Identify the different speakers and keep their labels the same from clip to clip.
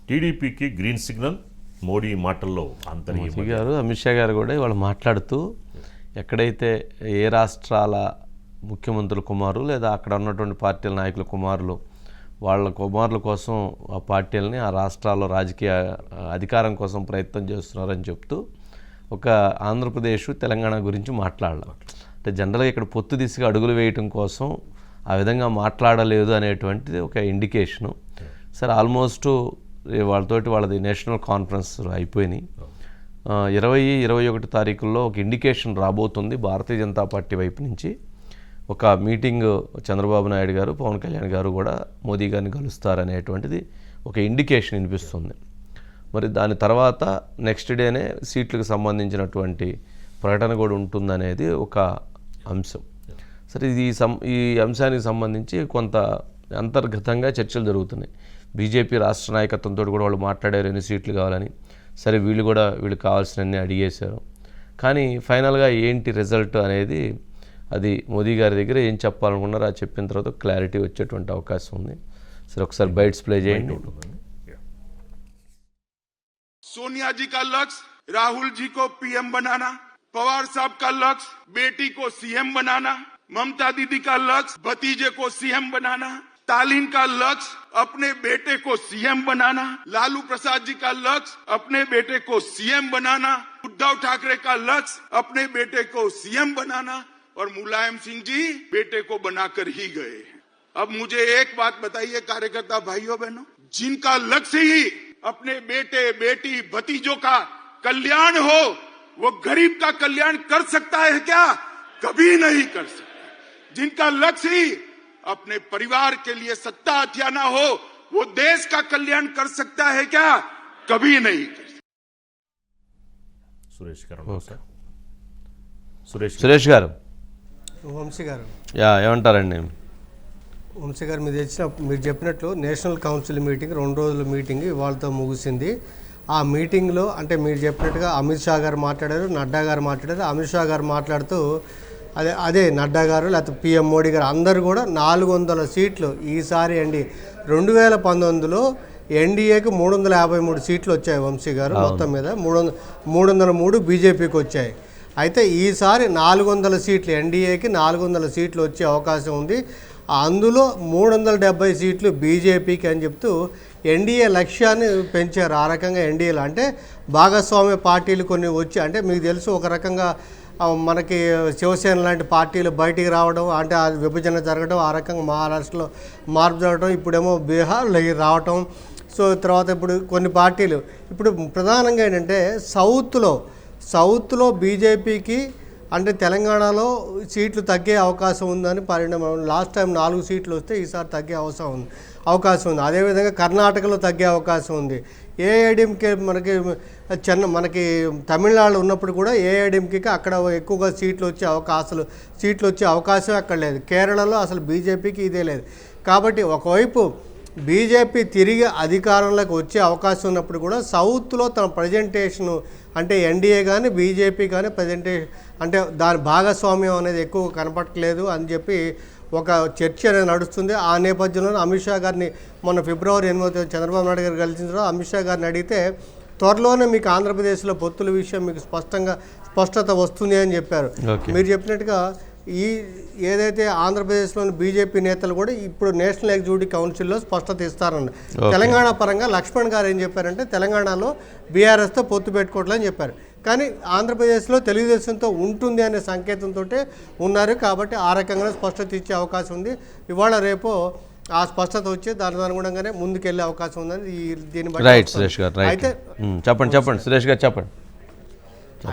Speaker 1: టీడీపీకి green signal Modi మాటల్లో
Speaker 2: మోదీ గారు అమిత్ షా గారు కూడా వాళ్ళు మాట్లాడుతూ ఎక్కడైతే ఏ రాష్ట్రాల ముఖ్యమంత్రుల కుమారులు లేదా అక్కడ ఉన్నటువంటి పార్టీల నాయకుల కుమారులు వాళ్ళ కుమారుల కోసం ఆ పార్టీలని ఆ రాష్ట్రాల్లో రాజకీయ అధికారం కోసం ప్రయత్నం చేస్తున్నారని చెప్తూ ఒక ఆంధ్రప్రదేశ్ తెలంగాణ గురించి మాట్లాడాలి. అంటే జనరల్గా ఇక్కడ పొత్తు దిశగా అడుగులు వేయటం కోసం ఆ విధంగా మాట్లాడలేదు అనేటువంటిది ఒక ఇండికేషను. సరే ఆల్మోస్ట్ వాళ్ళది నేషనల్ కాన్ఫరెన్స్ అయిపోయినాయి. 20-21 తారీఖుల్లో ఒక ఇండికేషన్ రాబోతుంది భారతీయ జనతా పార్టీ వైపు నుంచి. ఒక మీటింగ్ చంద్రబాబు నాయుడు గారు పవన్ కళ్యాణ్ గారు కూడా మోదీ గారిని కలుస్తారనేటువంటిది ఒక ఇండికేషన్ వినిపిస్తుంది. మరి దాని తర్వాత నెక్స్ట్ డేనే సీట్లకు సంబంధించినటువంటి ప్రకటన కూడా ఉంటుందనేది ఒక అంశం. సరే ఈ అంశానికి సంబంధించి కొంత అంతర్గతంగా చర్చలు జరుగుతున్నాయి. బీజేపీ రాష్ట్ర నాయకత్వంతో కూడా వాళ్ళు మాట్లాడారు ఎన్ని సీట్లు కావాలని. సరే వీళ్ళు కావాల్సినన్ని అడిగేశారు. కానీ ఫైనల్గా ఏంటి రిజల్ట్ అనేది అది మోదీ గారి దగ్గర ఏం చెప్పాలనుకున్నారో అది చెప్పిన తర్వాత క్లారిటీ వచ్చేటువంటి అవకాశం ఉంది. సరే ఒకసారి బైట్స్ ప్లే చేయండి.
Speaker 3: सोनिया जी का लक्ष्य राहुल जी को पीएम बनाना, पवार साहब का लक्ष्य बेटी को सीएम बनाना, ममता दीदी का लक्ष्य भतीजे को सीएम बनाना, स्टालिन का लक्ष्य अपने बेटे को सीएम बनाना, लालू प्रसाद जी का लक्ष्य अपने बेटे को सीएम बनाना, उद्धव ठाकरे का लक्ष्य अपने बेटे को सीएम बनाना और मुलायम सिंह जी बेटे को बनाकर ही गए. अब मुझे एक बात बताइए कार्यकर्ता भाइयों बहनों, जिनका लक्ष्य ही अपने बेटे बेटी भतीजों का कल्याण हो, वो गरीब का कल्याण कर सकता है क्या? कभी नहीं कर सकता. जिनका लक्ष्य ही अपने परिवार के लिए सत्ता हथियाना हो, वो देश का कल्याण कर सकता है क्या? कभी नहीं कर सकता.
Speaker 2: సురేష్ గారు
Speaker 4: వంశీ గారు
Speaker 2: ఏమంటారండి?
Speaker 4: వంశీ గారు మీరు చెప్పినట్లు నేషనల్ కౌన్సిల్ మీటింగ్ 2 రోజుల మీటింగ్ ఇవాళతో ముగిసింది. ఆ మీటింగ్లో అంటే మీరు చెప్పినట్టుగా అమిత్ షా గారు మాట్లాడారు, నడ్డా గారు మాట్లాడారు. అమిత్ షా గారు మాట్లాడుతూ అదే నడ్డా గారు లేకపోతే పిఎం మోడీ గారు అందరూ కూడా 400 సీట్లు ఈసారి 2019లో ఎన్డీఏకి 353 సీట్లు వచ్చాయి వంశీ గారు. మొత్తం మీద 303 బీజేపీకి వచ్చాయి. అయితే ఈసారి 400 సీట్లు ఎన్డీఏకి 400 సీట్లు వచ్చే అవకాశం ఉంది. అందులో 370 సీట్లు బీజేపీకి అని చెప్తూ ఎన్డీఏ లక్ష్యాన్ని పెంచారు. ఆ రకంగా ఎన్డీఏలో అంటే భాగస్వామ్య పార్టీలు కొన్ని వచ్చి అంటే మీకు తెలుసు ఒక రకంగా మనకి శివసేన లాంటి పార్టీలు బయటికి రావడం అంటే అది విభజన జరగడం, ఆ రకంగా మహారాష్ట్రలో మార్పు జరగడం, ఇప్పుడేమో బీహార్లో రావటం. సో తర్వాత ఇప్పుడు కొన్ని పార్టీలు ఇప్పుడు ప్రధానంగా ఏంటంటే సౌత్లో బీజేపీకి అంటే తెలంగాణలో సీట్లు తగ్గే అవకాశం ఉందని పరిణామం. లాస్ట్ టైం 4 సీట్లు వస్తే ఈసారి తగ్గే అవకాశం ఉంది. అదేవిధంగా కర్ణాటకలో తగ్గే అవకాశం ఉంది. ఏఐడిఎంకే మనకి తమిళనాడు ఉన్నప్పుడు కూడా ఏఐడిఎంకేకి అక్కడ ఎక్కువగా సీట్లు వచ్చే అవకాశం అక్కడ లేదు. కేరళలో అసలు బీజేపీకి ఇదే లేదు. కాబట్టి ఒకవైపు బీజేపీ తిరిగి అధికారంలోకి వచ్చే అవకాశం ఉన్నప్పుడు కూడా సౌత్లో తన ప్రజెంటేషను అంటే ఎన్డీఏ కానీ బీజేపీ కానీ ప్రజెంటేషన్ అంటే దాని భాగస్వామ్యం అనేది ఎక్కువ కనపడట్లేదు అని చెప్పి ఒక చర్చ అనేది నడుస్తుంది. ఆ నేపథ్యంలో అమిత్ షా గారిని మొన్న ఫిబ్రవరి 8వ చంద్రబాబు నాయుడు గారు కలిసిన తర్వాత అమిత్ షా గారిని అడిగితే త్వరలోనే మీకు ఆంధ్రప్రదేశ్లో పొత్తుల విషయం మీకు స్పష్టత వస్తుంది అని చెప్పారు. మీరు చెప్పినట్టుగా ఏదైతే ఆంధ్రప్రదేశ్లోని బీజేపీ నేతలు కూడా ఇప్పుడు నేషనల్ ఎగ్జిక్యూటివ్ కౌన్సిల్లో స్పష్టత ఇస్తారన్న. తెలంగాణ పరంగా లక్ష్మణ్ గారు ఏం చెప్పారంటే తెలంగాణలో బీఆర్ఎస్తో పొత్తు పెట్టుకోవట్లని చెప్పారు. కానీ ఆంధ్రప్రదేశ్లో తెలుగుదేశంతో ఉంటుంది అనే సంకేతంతో ఉన్నారు. కాబట్టి ఆ రకంగానే స్పష్టత ఇచ్చే అవకాశం ఉంది. ఇవాళ రేపు ఆ స్పష్టత వచ్చి దాని అనుగుణంగానే ముందుకెళ్లే అవకాశం ఉందని దీన్ని బట్టి
Speaker 2: అయితే చెప్పండి సురేష్ గారు చెప్పండి.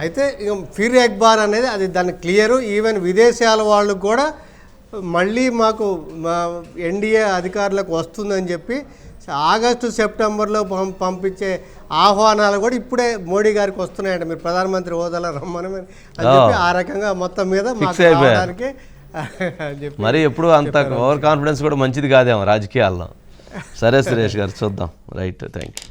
Speaker 4: అయితే ఇక ఫిర్ ఎక్ బార్ అనేది అది దాన్ని క్లియరు. ఈవెన్ విదేశాల వాళ్ళు కూడా మళ్ళీ మాకు ఎన్డీఏ అధికారులకు వస్తుందని చెప్పి ఆగస్టు సెప్టెంబర్లో పంపించే ఆహ్వానాలు కూడా ఇప్పుడే మోడీ గారికి వస్తున్నాయంట. మీరు ప్రధానమంత్రి హోదాలో రమ్మని అని చెప్పి ఆ రకంగా మొత్తం మీద మాకు
Speaker 2: మరి ఎప్పుడు అంత ఓవర్ కాన్ఫిడెన్స్ కూడా మంచిది కాదేమో రాజకీయాల్లో. సరే సురేష్ గారు చూద్దాం. Right, thank you.